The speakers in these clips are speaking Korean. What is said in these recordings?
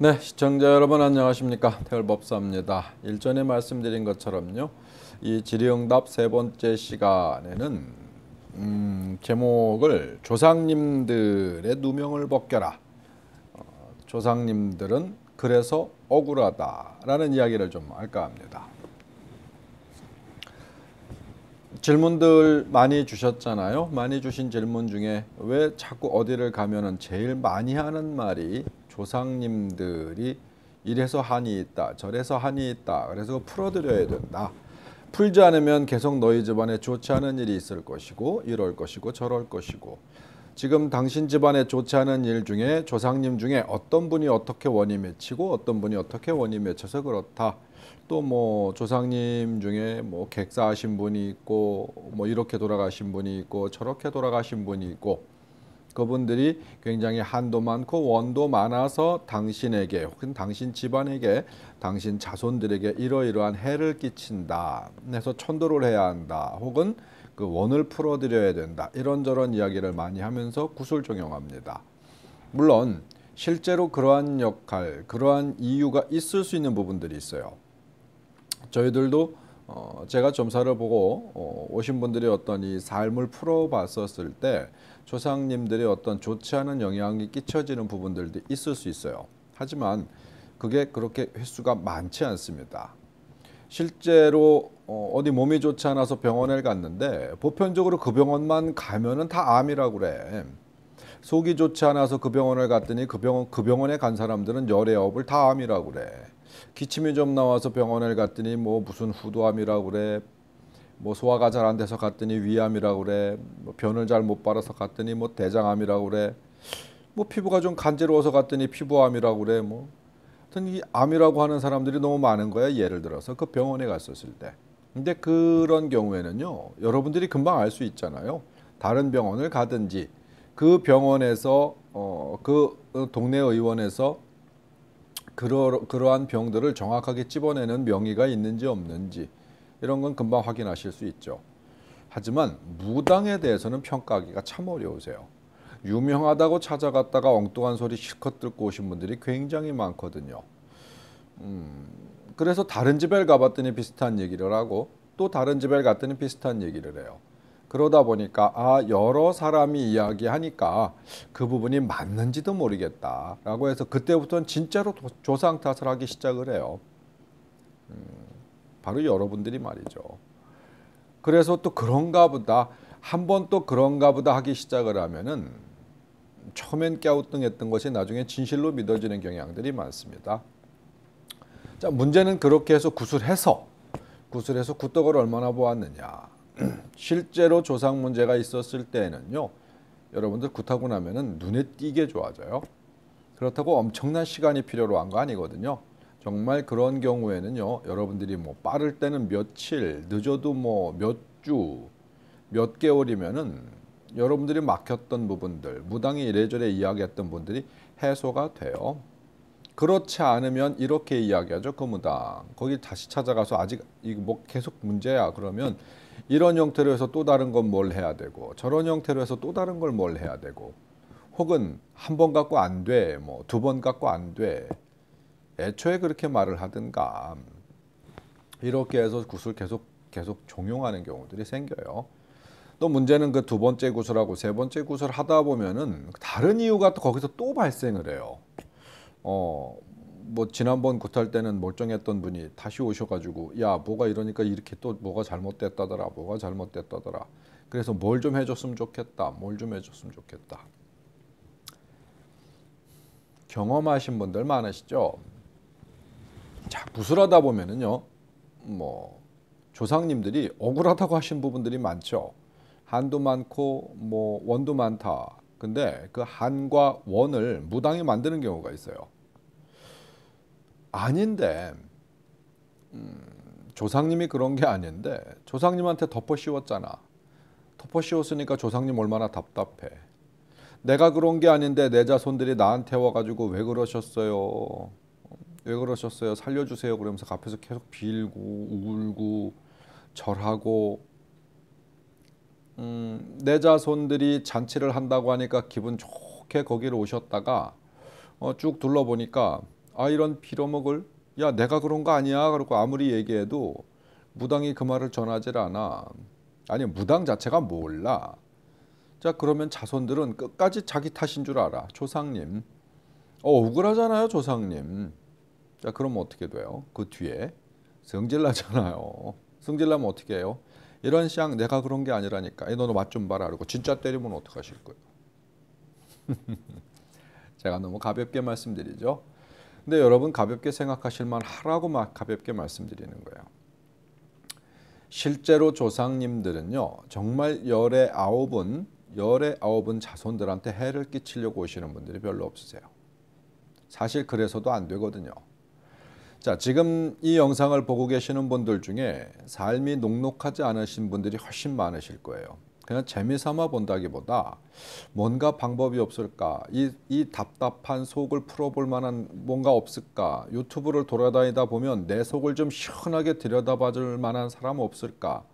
네, 시청자 여러분 안녕하십니까? 태울법사입니다. 일전에 말씀드린 것처럼요, 이 질의응답 세 번째 시간에는 제목을 조상님들의 누명을 벗겨라. 조상님들은 그래서 억울하다라는 이야기를 좀 할까 합니다. 질문들 많이 주셨잖아요. 많이 주신 질문 중에 왜 자꾸 어디를 가면은 제일 많이 하는 말이 조상님들이 이래서 한이 있다, 저래서 한이 있다, 그래서 풀어드려야 된다. 풀지 않으면 계속 너희 집안에 좋지 않은 일이 있을 것이고 이럴 것이고 저럴 것이고, 지금 당신 집안에 좋지 않은 일 중에 조상님 중에 어떤 분이 어떻게 원이 맺히고 어떤 분이 어떻게 원이 맺혀서 그렇다. 또 뭐 조상님 중에 뭐 객사하신 분이 있고 뭐 이렇게 돌아가신 분이 있고 저렇게 돌아가신 분이 있고, 그분들이 굉장히 한도 많고 원도 많아서 당신에게 혹은 당신 집안에게 당신 자손들에게 이러이러한 해를 끼친다 해서 천도를 해야 한다, 혹은 그 원을 풀어드려야 된다, 이런저런 이야기를 많이 하면서 구슬종용합니다. 물론 실제로 그러한 역할, 그러한 이유가 있을 수 있는 부분들이 있어요. 저희들도 제가 점사를 보고 오신 분들이 어떤 이 삶을 풀어봤었을 때 조상님들의 어떤 좋지 않은 영향이 끼쳐지는 부분들도 있을 수 있어요. 하지만 그게 그렇게 횟수가 많지 않습니다. 실제로 어디 몸이 좋지 않아서 병원에 갔는데 보편적으로 그 병원만 가면은 다 암이라고 그래. 속이 좋지 않아서 그 병원을 갔더니 그 병원에 간 사람들은 열애업을 다 암이라고 그래. 기침이 좀 나와서 병원을 갔더니 뭐 무슨 후두암이라고 그래. 뭐 소화가 잘 안 돼서 갔더니 위암이라고 그래. 뭐 변을 잘 못 바라서 갔더니 뭐 대장암이라고 그래. 뭐 피부가 좀 간지러워서 갔더니 피부암이라고 그래. 뭐 하여튼 이 암이라고 하는 사람들이 너무 많은 거야. 예를 들어서 그 병원에 갔었을 때. 근데 그런 경우에는요, 여러분들이 금방 알 수 있잖아요. 다른 병원을 가든지 그 병원에서 그 동네 의원에서 그러한 병들을 정확하게 찝어내는 명의가 있는지 없는지, 이런 건 금방 확인하실 수 있죠. 하지만 무당에 대해서는 평가하기가 참 어려우세요. 유명하다고 찾아갔다가 엉뚱한 소리 실컷 듣고 오신 분들이 굉장히 많거든요. 그래서 다른 집에 가봤더니 비슷한 얘기를 하고 또 다른 집에 갔더니 비슷한 얘기를 해요. 그러다 보니까 여러 사람이 이야기하니까 그 부분이 맞는지도 모르겠다라고 해서 그때부터는 진짜로 조상 탓을 하기 시작을 해요. 바로 여러분들이 말이죠. 그래서 또 그런가 보다, 한번 또 그런가 보다 하기 시작을 하면은 처음엔 갸우뚱했던 것이 나중에 진실로 믿어지는 경향들이 많습니다. 자, 문제는 그렇게 해서 구술해서 구떡을 얼마나 보았느냐. 실제로 조상 문제가 있었을 때에는요, 여러분들 굿하고 나면은 눈에 띄게 좋아져요. 그렇다고 엄청난 시간이 필요로 한 거 아니거든요. 정말 그런 경우에는요, 여러분들이 뭐 빠를 때는 며칠, 늦어도 뭐 몇 주, 몇 개월이면은 여러분들이 막혔던 부분들, 무당이 이래저래 이야기했던 분들이 해소가 돼요. 그렇지 않으면 이렇게 이야기하죠. 그 무당 거기 다시 찾아가서 아직 이거 뭐 계속 문제야. 그러면 이런 형태로 해서 또 다른 건 뭘 해야 되고, 저런 형태로 해서 또 다른 걸 뭘 해야 되고, 혹은 한 번 갖고 안 돼, 뭐 두 번 갖고 안 돼, 애초에 그렇게 말을 하든가, 이렇게 해서 구슬 계속 종용하는 경우들이 생겨요. 또 문제는 그 두 번째 구슬하고 세 번째 구슬 하다 보면은 다른 이유가 또 거기서 또 발생을 해요. 뭐 지난번 굿할 때는 멀쩡했던 분이 다시 오셔가지고 야, 뭐가 이러니까 이렇게 또 뭐가 잘못됐다더라, 뭐가 잘못됐다더라. 그래서 뭘 좀 해줬으면 좋겠다, 뭘 좀 해줬으면 좋겠다. 경험하신 분들 많으시죠? 자, 구슬하다 보면은요, 뭐 조상님들이 억울하다고 하신 부분들이 많죠. 한도 많고 뭐 원도 많다. 근데 그 한과 원을 무당이 만드는 경우가 있어요. 아닌데 조상님이 그런 게 아닌데 조상님한테 덮어 씌웠잖아. 덮어 씌웠으니까 조상님 얼마나 답답해. 내가 그런 게 아닌데 내 자손들이 나한테 와가지고 왜 그러셨어요? 왜 그러셨어요? 살려주세요. 그러면서 앞에서 계속 빌고 울고 절하고, 내 자손들이 잔치를 한다고 하니까 기분 좋게 거기를 오셨다가 쭉 둘러보니까 아 이런 빌어먹을 야 내가 그런 거 아니야 그러고 아무리 얘기해도 무당이 그 말을 전하질 않아. 아니 무당 자체가 몰라. 자 그러면 자손들은 끝까지 자기 탓인 줄 알아. 조상님 억울하잖아요 조상님. 자 그럼 어떻게 돼요? 그 뒤에 성질나잖아요. 성질나면 어떻게 해요? 이런 쌍 내가 그런 게 아니라니까. 너는 맛 좀 봐라. 그러고 진짜 때리면 어떡하실 거예요? 제가 너무 가볍게 말씀드리죠. 근데 여러분 가볍게 생각하실 만 하라고 막 가볍게 말씀드리는 거예요. 실제로 조상님들은요. 정말 열의 아홉은 자손들한테 해를 끼치려고 오시는 분들이 별로 없으세요. 사실 그래서도 안 되거든요. 자, 지금 이 영상을 보고 계시는 분들 중에 삶이 녹록하지 않으신 분들이 훨씬 많으실 거예요. 그냥 재미삼아 본다기보다 뭔가 방법이 없을까? 이 답답한 속을 풀어볼 만한 뭔가 없을까? 유튜브를 돌아다니다 보면 내 속을 좀 시원하게 들여다봐줄 만한 사람 없을까?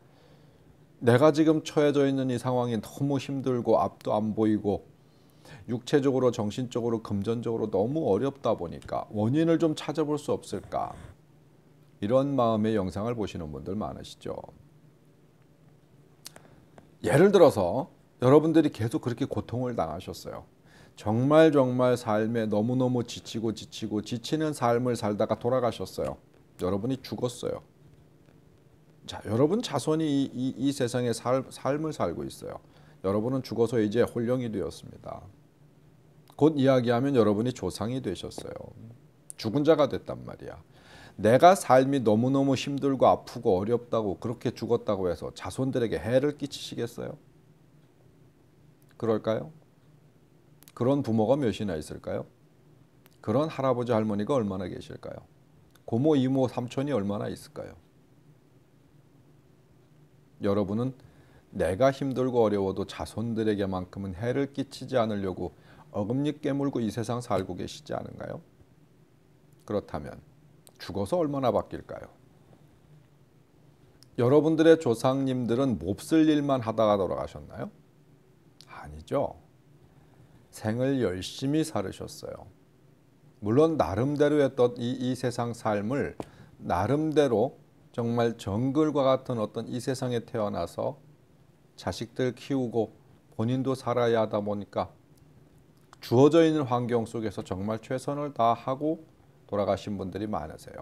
내가 지금 처해져 있는 이 상황이 너무 힘들고 앞도 안 보이고 육체적으로 정신적으로 금전적으로 너무 어렵다 보니까 원인을 좀 찾아볼 수 없을까? 이런 마음의 영상을 보시는 분들 많으시죠. 예를 들어서 여러분들이 계속 그렇게 고통을 당하셨어요. 정말 삶에 너무너무 지치는 삶을 살다가 돌아가셨어요. 여러분이 죽었어요. 자, 여러분 자손이 이 세상에 삶을 살고 있어요. 여러분은 죽어서 이제 홀령이 되었습니다. 곧 이야기하면 여러분이 조상이 되셨어요. 죽은 자가 됐단 말이야. 내가 삶이 너무너무 힘들고 아프고 어렵다고 그렇게 죽었다고 해서 자손들에게 해를 끼치시겠어요? 그럴까요? 그런 부모가 몇이나 있을까요? 그런 할아버지 할머니가 얼마나 계실까요? 고모, 이모, 삼촌이 얼마나 있을까요? 여러분은 내가 힘들고 어려워도 자손들에게만큼은 해를 끼치지 않으려고 어금니 깨물고 이 세상 살고 계시지 않은가요? 그렇다면 죽어서 얼마나 바뀔까요? 여러분들의 조상님들은 몹쓸 일만 하다가 돌아가셨나요? 아니죠. 생을 열심히 살으셨어요. 물론 나름대로 했던 이 세상 삶을 나름대로 정말 정글과 같은 어떤 이 세상에 태어나서 자식들 키우고 본인도 살아야 하다 보니까 주어져 있는 환경 속에서 정말 최선을 다하고 돌아가신 분들이 많으세요.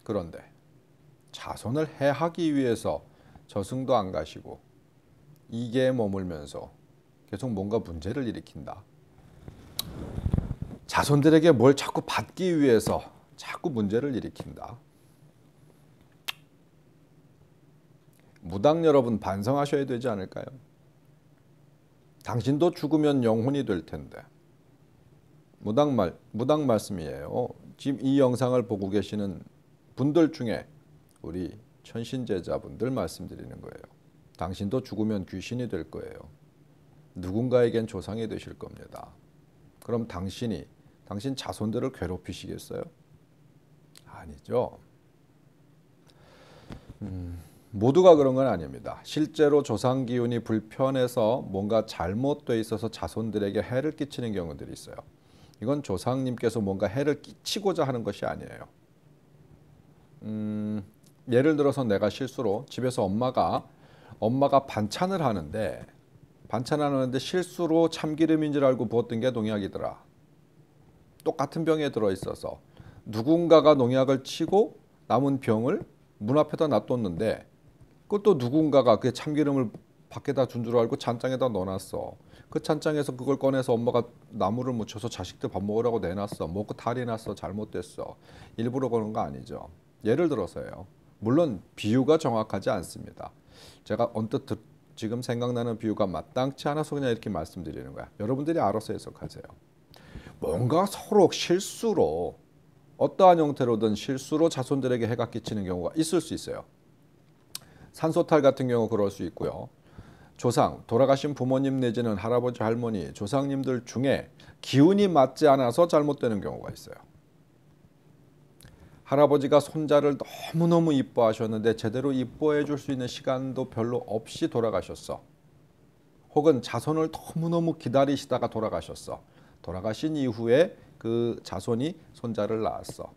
그런데 자손을 해하기 위해서 저승도 안 가시고 이계에 머물면서 계속 뭔가 문제를 일으킨다. 자손들에게 뭘 자꾸 받기 위해서 자꾸 문제를 일으킨다. 무당 여러분 반성하셔야 되지 않을까요? 당신도 죽으면 영혼이 될 텐데. 무당 말씀이에요. 지금 이 영상을 보고 계시는 분들 중에 우리 천신제자분들 말씀드리는 거예요. 당신도 죽으면 귀신이 될 거예요. 누군가에겐 조상이 되실 겁니다. 그럼 당신 자손들을 괴롭히시겠어요? 아니죠. 모두가 그런 건 아닙니다. 실제로 조상 기운이 불편해서 뭔가 잘못돼 있어서 자손들에게 해를 끼치는 경우들이 있어요. 이건 조상님께서 뭔가 해를 끼치고자 하는 것이 아니에요. 예를 들어서 내가 실수로 집에서 엄마가 반찬을 하는데 실수로 참기름인 줄 알고 부었던 게 농약이더라. 똑같은 병에 들어있어서 누군가가 농약을 치고 남은 병을 문 앞에다 놔뒀는데 그것도 누군가가 그 참기름을 밖에다 준 줄 알고 찬장에다 넣어놨어. 그 찬장에서 그걸 꺼내서 엄마가 나물을 묻혀서 자식들 밥 먹으라고 내놨어. 먹고 탈이 났어. 잘못됐어. 일부러 그런 거 아니죠. 예를 들어서요. 물론 비유가 정확하지 않습니다. 제가 언뜻 지금 생각나는 비유가 마땅치 않아서 그냥 이렇게 말씀드리는 거야. 여러분들이 알아서 해석하세요. 뭔가 서로 실수로 어떠한 형태로든 실수로 자손들에게 해가 끼치는 경우가 있을 수 있어요. 산소탈 같은 경우 그럴 수 있고요. 조상, 돌아가신 부모님 내지는 할아버지, 할머니, 조상님들 중에 기운이 맞지 않아서 잘못되는 경우가 있어요. 할아버지가 손자를 너무너무 이뻐하셨는데 제대로 이뻐해 줄 수 있는 시간도 별로 없이 돌아가셨어. 혹은 자손을 너무너무 기다리시다가 돌아가셨어. 돌아가신 이후에 그 자손이 손자를 낳았어.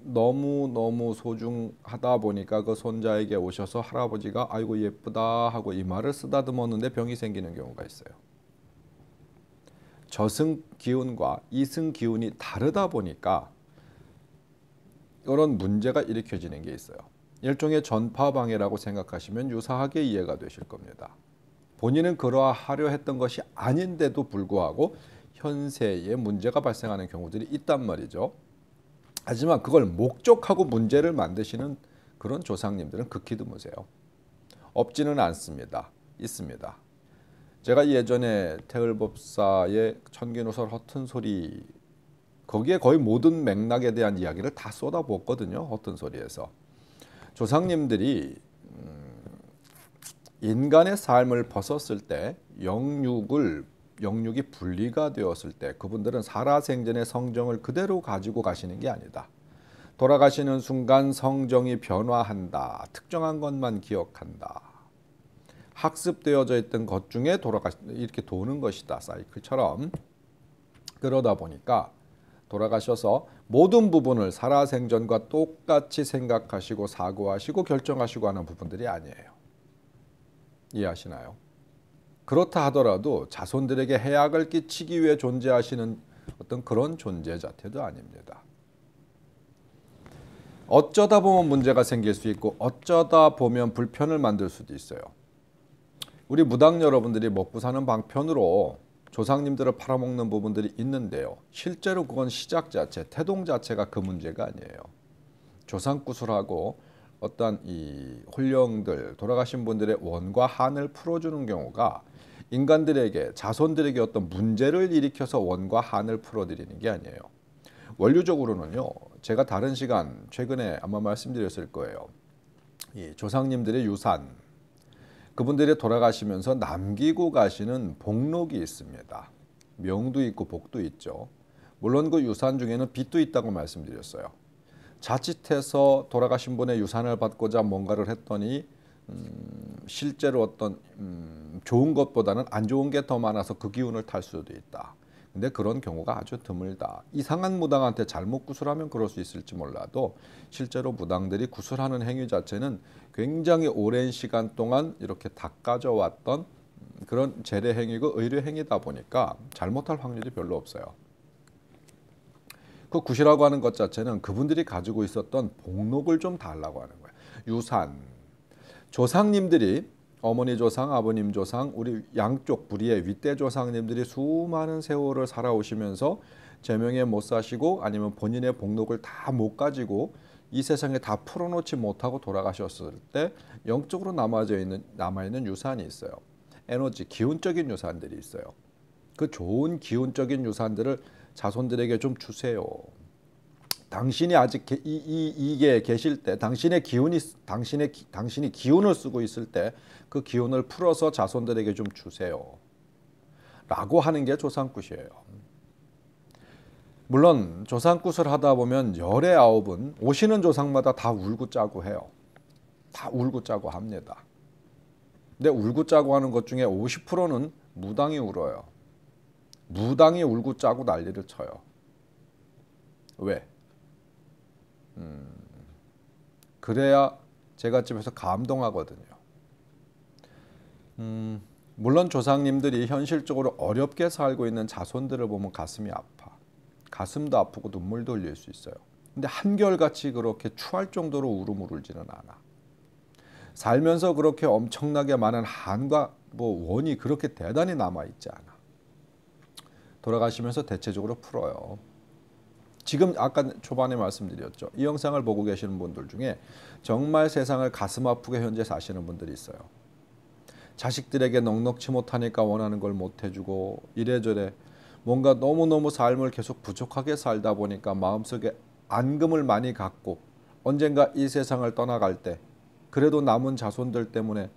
너무 소중하다 보니까 그 손자에게 오셔서 할아버지가 아이고 예쁘다 하고 이마를 쓰다듬었는데 병이 생기는 경우가 있어요. 저승 기운과 이승 기운이 다르다 보니까 이런 문제가 일으켜지는 게 있어요. 일종의 전파방해라고 생각하시면 유사하게 이해가 되실 겁니다. 본인은 그러하려 했던 것이 아닌데도 불구하고 현세에 문제가 발생하는 경우들이 있단 말이죠. 하지만 그걸 목적하고 문제를 만드시는 그런 조상님들은 극히 드무세요. 없지는 않습니다. 있습니다. 제가 예전에 태을법사의 천기누설 허튼 소리 거기에 거의 모든 맥락에 대한 이야기를 다 쏟아부었거든요. 허튼 소리에서. 조상님들이 인간의 삶을 벗었을 때 영육이 분리가 되었을 때 그분들은 살아생전의 성정을 그대로 가지고 가시는 게 아니다. 돌아가시는 순간 성정이 변화한다. 특정한 것만 기억한다. 학습되어져 있던 것 중에 이렇게 도는 것이다. 사이클처럼. 그러다 보니까 돌아가셔서 모든 부분을 살아생전과 똑같이 생각하시고 사고하시고 결정하시고 하는 부분들이 아니에요. 이해하시나요? 그렇다 하더라도 자손들에게 해악을 끼치기 위해 존재하시는 어떤 그런 존재 자체도 아닙니다. 어쩌다 보면 문제가 생길 수 있고 어쩌다 보면 불편을 만들 수도 있어요. 우리 무당 여러분들이 먹고 사는 방편으로 조상님들을 팔아먹는 부분들이 있는데요. 실제로 그건 시작 자체, 태동 자체가 그 문제가 아니에요. 조상구슬하고 어떤 이 홀령들, 돌아가신 분들의 원과 한을 풀어주는 경우가 인간들에게, 자손들에게 어떤 문제를 일으켜서 원과 한을 풀어드리는 게 아니에요. 원류적으로는요. 제가 다른 시간 최근에 아마 말씀드렸을 거예요. 이 조상님들의 유산, 그분들이 돌아가시면서 남기고 가시는 복록이 있습니다. 명도 있고 복도 있죠. 물론 그 유산 중에는 빚도 있다고 말씀드렸어요. 자칫해서 돌아가신 분의 유산을 받고자 뭔가를 했더니 실제로 어떤 좋은 것보다는 안 좋은 게 더 많아서 그 기운을 탈 수도 있다. 근데 그런 경우가 아주 드물다. 이상한 무당한테 잘못 구슬하면 그럴 수 있을지 몰라도 실제로 무당들이 구슬하는 행위 자체는 굉장히 오랜 시간 동안 이렇게 닦아져 왔던 그런 재래 행위고 의뢰 행위다 보니까 잘못할 확률이 별로 없어요. 그 굿이라고 하는 것 자체는 그분들이 가지고 있었던 복록을 좀 달라고 하는 거예요. 유산, 조상님들이 어머니 조상, 아버님 조상, 우리 양쪽 부리의 윗대 조상님들이 수많은 세월을 살아오시면서 제명에 못 사시고 아니면 본인의 복록을 다 못 가지고 이 세상에 다 풀어놓지 못하고 돌아가셨을 때 영적으로 남아있는 유산이 있어요. 에너지, 기운적인 유산들이 있어요. 그 좋은 기운적인 유산들을 자손들에게 좀 주세요. 당신이 아직 이게 계실 때, 당신이 기운을 쓰고 있을 때 그 기운을 풀어서 자손들에게 좀 주세요. 라고 하는 게 조상굿이에요. 물론 조상굿을 하다 보면 열의 아홉은 오시는 조상마다 다 울고 짜고 해요. 다 울고 짜고 합니다. 근데 울고 짜고 하는 것 중에 50%는 무당이 울어요. 무당이 울고 짜고 난리를 쳐요. 왜? 그래야 제가 집에서 감동하거든요. 물론 조상님들이 현실적으로 어렵게 살고 있는 자손들을 보면 가슴이 아파. 가슴도 아프고 눈물도 흘릴 수 있어요. 근데 한결같이 그렇게 추할 정도로 울음을 울지는 않아. 살면서 그렇게 엄청나게 많은 한과 원이 그렇게 대단히 남아있지 않아. 돌아가시면서 대체적으로 풀어요. 지금 아까 초반에 말씀드렸죠. 이 영상을 보고 계시는 분들 중에 정말 세상을 가슴 아프게 현재 사시는 분들이 있어요. 자식들에게 넉넉지 못하니까 원하는 걸 못 해주고 이래저래 뭔가 너무너무 삶을 계속 부족하게 살다 보니까 마음속에 안금을 많이 갖고 언젠가 이 세상을 떠나갈 때 그래도 남은 자손들 때문에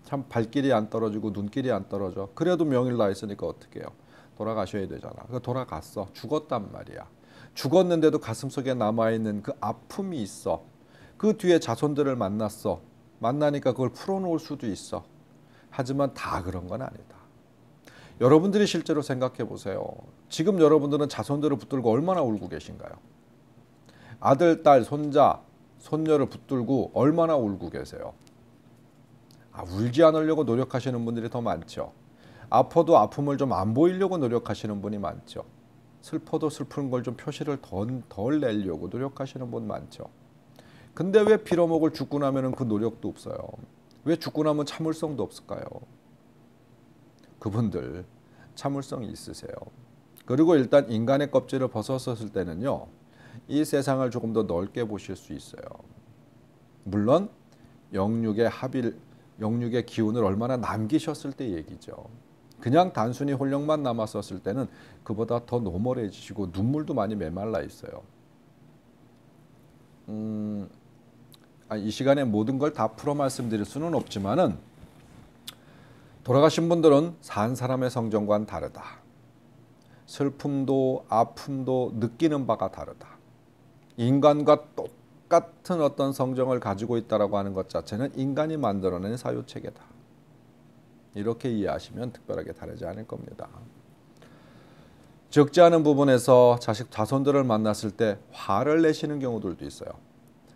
참 발길이 안 떨어지고 눈길이 안 떨어져. 그래도 명일 나 있으니까 어떻게 해요. 돌아가셔야 되잖아. 돌아갔어. 죽었단 말이야. 죽었는데도 가슴속에 남아있는 그 아픔이 있어. 그 뒤에 자손들을 만났어. 만나니까 그걸 풀어놓을 수도 있어. 하지만 다 그런 건 아니다. 여러분들이 실제로 생각해 보세요. 지금 여러분들은 자손들을 붙들고 얼마나 울고 계신가요? 아들, 딸, 손자, 손녀를 붙들고 얼마나 울고 계세요? 울지 않으려고 노력하시는 분들이 더 많죠. 아파도 아픔을 좀 안 보이려고 노력하시는 분이 많죠. 슬퍼도 슬픈 걸 좀 표시를 덜 내려고 노력하시는 분 많죠. 근데 왜 빌어먹을 죽고 나면은 그 노력도 없어요? 왜 죽고 나면 참을성도 없을까요? 그분들 참을성이 있으세요. 그리고 일단 인간의 껍질을 벗었을 때는요, 이 세상을 조금 더 넓게 보실 수 있어요. 물론 영육의 기운을 얼마나 남기셨을 때 얘기죠. 그냥 단순히 혼력만 남았었을 때는 그보다 더 노멀해지시고 눈물도 많이 메말라 있어요. 이 시간에 모든 걸 다 풀어 말씀드릴 수는 없지만은 돌아가신 분들은 산 사람의 성정과는 다르다. 슬픔도 아픔도 느끼는 바가 다르다. 인간과 똑같은 어떤 성정을 가지고 있다라고 하는 것 자체는 인간이 만들어낸 사유체계다. 이렇게 이해하시면 특별하게 다르지 않을 겁니다. 적지 않은 부분에서 자손들을 만났을 때 화를 내시는 경우들도 있어요.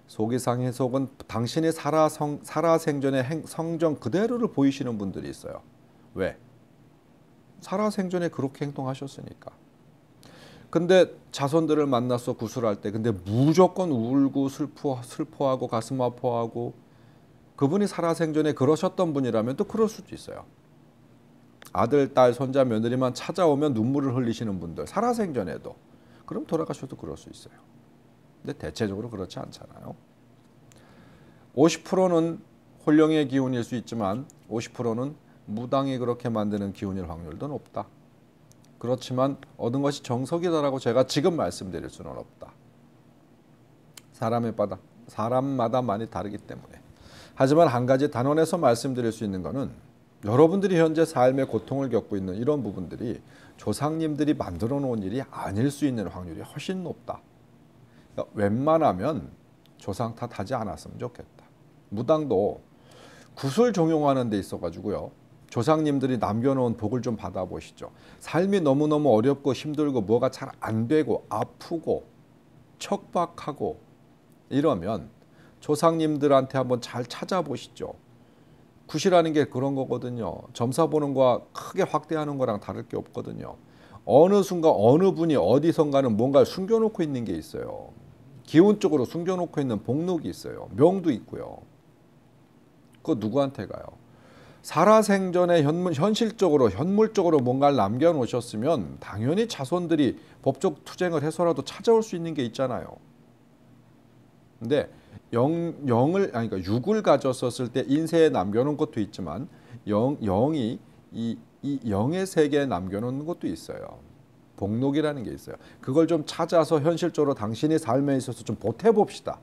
속이 상해 속은 당신이 살아생전의 성정 그대로를 보이시는 분들이 있어요. 왜? 살아생전에 그렇게 행동하셨으니까. 근데 자손들을 만나서 구술할 때 근데 무조건 울고 슬퍼하고 가슴 아파하고, 그분이 살아생전에 그러셨던 분이라면 또 그럴 수도 있어요. 아들, 딸, 손자, 며느리만 찾아오면 눈물을 흘리시는 분들, 살아생전에도. 그럼 돌아가셔도 그럴 수 있어요. 근데 대체적으로 그렇지 않잖아요. 50%는 혼령의 기운일 수 있지만 50%는 무당이 그렇게 만드는 기운일 확률도 높다. 그렇지만 얻은 것이 정석이다라고 제가 지금 말씀드릴 수는 없다. 사람마다 많이 다르기 때문에. 하지만 한 가지 단언해서 말씀드릴 수 있는 것은 여러분들이 현재 삶의 고통을 겪고 있는 이런 부분들이 조상님들이 만들어 놓은 일이 아닐 수 있는 확률이 훨씬 높다. 그러니까 웬만하면 조상 탓하지 않았으면 좋겠다. 무당도 구슬 종용하는 데 있어가지고요, 조상님들이 남겨놓은 복을 좀 받아보시죠. 삶이 너무너무 어렵고 힘들고 뭐가 잘 안 되고 아프고 척박하고 이러면 조상님들한테 한번 잘 찾아보시죠. 굿이라는 게 그런 거거든요. 점사 보는 거와 크게 확대하는 거랑 다를 게 없거든요. 어느 순간 어느 분이 어디선가는 뭔가를 숨겨놓고 있는 게 있어요. 기운적으로 숨겨놓고 있는 복록이 있어요. 명도 있고요. 그거 누구한테 가요? 살아생전에 현실적으로 현물적으로 뭔가를 남겨놓으셨으면 당연히 자손들이 법적 투쟁을 해서라도 찾아올 수 있는 게 있잖아요. 근데 그러니까 육을 가졌었을 때 인세에 남겨놓은 것도 있지만 영이 이 영의 세계에 남겨놓는 것도 있어요. 복록이라는 게 있어요. 그걸 좀 찾아서 현실적으로 당신의 삶에 있어서 좀 보태봅시다.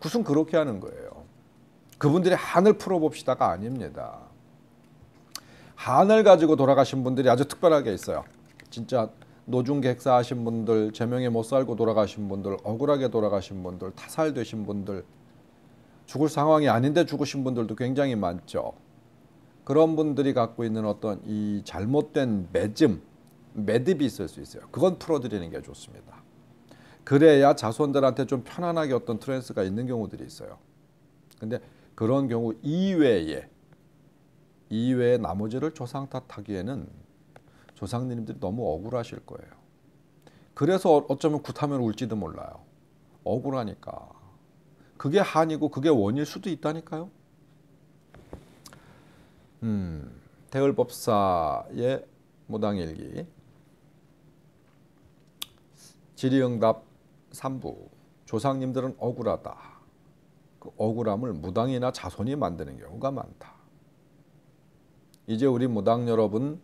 무슨 그렇게 하는 거예요. 그분들의 한을 풀어봅시다가 아닙니다. 한을 가지고 돌아가신 분들이 아주 특별하게 있어요. 진짜 노중객사 하신 분들, 제명에 못 살고 돌아가신 분들, 억울하게 돌아가신 분들, 타살되신 분들, 죽을 상황이 아닌데 죽으신 분들도 굉장히 많죠. 그런 분들이 갖고 있는 어떤 이 잘못된 매듭이 있을 수 있어요. 그건 풀어드리는 게 좋습니다. 그래야 자손들한테 좀 편안하게 어떤 트랜스가 있는 경우들이 있어요. 근데 그런 경우 이외에 나머지를 조상 탓하기에는 조상님들이 너무 억울하실 거예요. 그래서 어쩌면 굿하면 울지도 몰라요. 억울하니까. 그게 한이고 그게 원일 수도 있다니까요. 대을법사의 무당일기 질의응답 3부. 조상님들은 억울하다. 그 억울함을 무당이나 자손이 만드는 경우가 많다. 이제 우리 무당 여러분,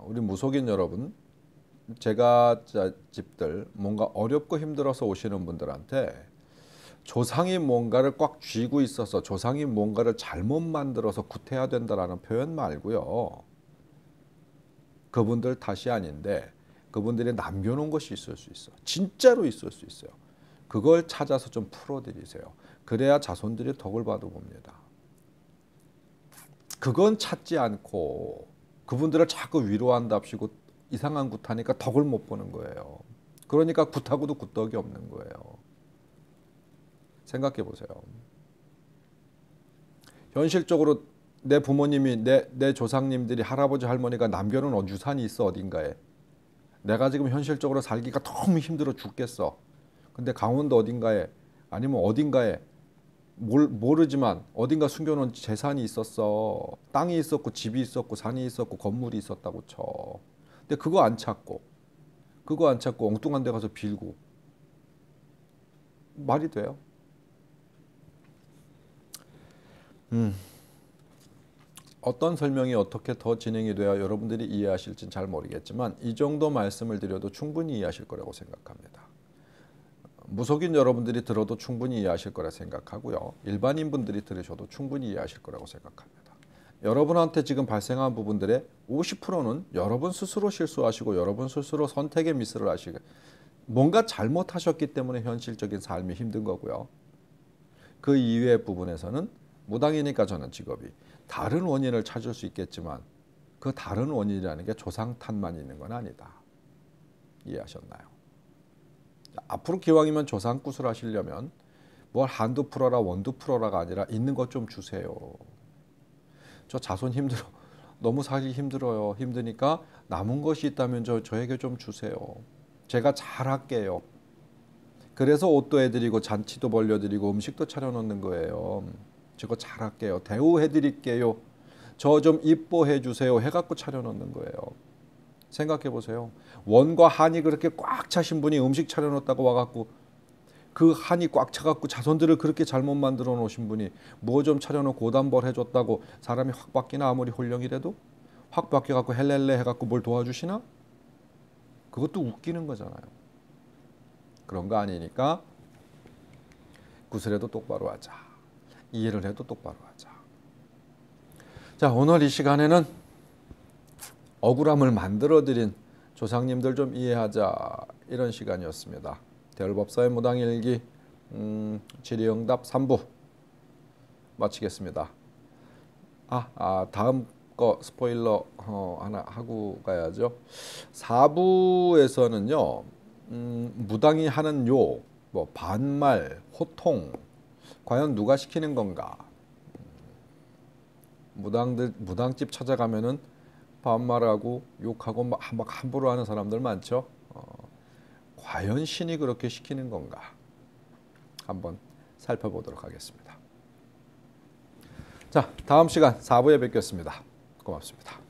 우리 무속인 여러분, 제가 집들 뭔가 어렵고 힘들어서 오시는 분들한테 조상이 뭔가를 꽉 쥐고 있어서 조상이 뭔가를 잘못 만들어서 굿해야 된다라는 표현 말고요. 그분들 탓이 아닌데 그분들이 남겨놓은 것이 있을 수 있어. 진짜로 있을 수 있어요. 그걸 찾아서 좀 풀어드리세요. 그래야 자손들이 덕을 받아봅니다. 그건 찾지 않고 그분들을 자꾸 위로한답시고 이상한 굿하니까 덕을 못 보는 거예요. 그러니까 굿하고도 굿덕이 없는 거예요. 생각해 보세요. 현실적으로 내 부모님이 내 조상님들이 할아버지 할머니가 남겨놓은 유산이 있어 어딘가에. 내가 지금 현실적으로 살기가 너무 힘들어 죽겠어. 근데 강원도 어딘가에 아니면 어딘가에 모르지만 어딘가 숨겨놓은 재산이 있었어. 땅이 있었고 집이 있었고 산이 있었고 건물이 있었다고 쳐. 근데 그거 안 찾고 엉뚱한 데 가서 빌고 말이 돼요? 어떤 설명이 어떻게 더 진행이 돼야 여러분들이 이해하실진 잘 모르겠지만 이 정도 말씀을 드려도 충분히 이해하실 거라고 생각합니다. 무속인 여러분들이 들어도 충분히 이해하실 거라 생각하고요. 일반인 분들이 들으셔도 충분히 이해하실 거라고 생각합니다. 여러분한테 지금 발생한 부분들의 50%는 여러분 스스로 실수하시고 여러분 스스로 선택의 미스를 하시고 뭔가 잘못하셨기 때문에 현실적인 삶이 힘든 거고요. 그 이외의 부분에서는 무당이니까 저는 직업이 다른 원인을 찾을 수 있겠지만 그 다른 원인이라는 게 조상 탓만 있는 건 아니다. 이해하셨나요? 앞으로 기왕이면 조상 굿을 하시려면 뭘 한두 풀어라 원두 풀어라가 아니라 있는 것 좀 주세요. 저 자손 힘들어. 너무 살기 힘들어요. 힘드니까 남은 것이 있다면 저에게 좀 주세요. 제가 잘할게요. 그래서 옷도 해드리고 잔치도 벌려드리고 음식도 차려놓는 거예요. 저거 잘할게요. 대우해드릴게요. 저 좀 이뻐해 주세요. 해갖고 차려놓는 거예요. 생각해 보세요. 원과 한이 그렇게 꽉 차신 분이 음식 차려놓았다고 와갖고 그 한이 꽉 차갖고 자손들을 그렇게 잘못 만들어 놓으신 분이 뭐 좀 차려놓고 고단벌 해줬다고 사람이 확 바뀌나 아무리 홀령이라도 확 바뀌어갖고 헬렐레 해갖고 뭘 도와주시나? 그것도 웃기는 거잖아요. 그런 거 아니니까 구슬해도 똑바로 하자. 이해를 해도 똑바로 하자. 자, 오늘 이 시간에는 억울함을 만들어드린 조상님들 좀 이해하자 이런 시간이었습니다. 대열법사의 무당일기 질의응답 3부 마치겠습니다. 다음 거 스포일러 하나 하고 가야죠. 4부에서는요. 무당이 하는 욕, 뭐 반말, 호통 과연 누가 시키는 건가? 무당집 찾아가면은 반말하고 욕하고 막 함부로 하는 사람들 많죠. 과연 신이 그렇게 시키는 건가? 한번 살펴보도록 하겠습니다. 자, 다음 시간 4부에 뵙겠습니다. 고맙습니다.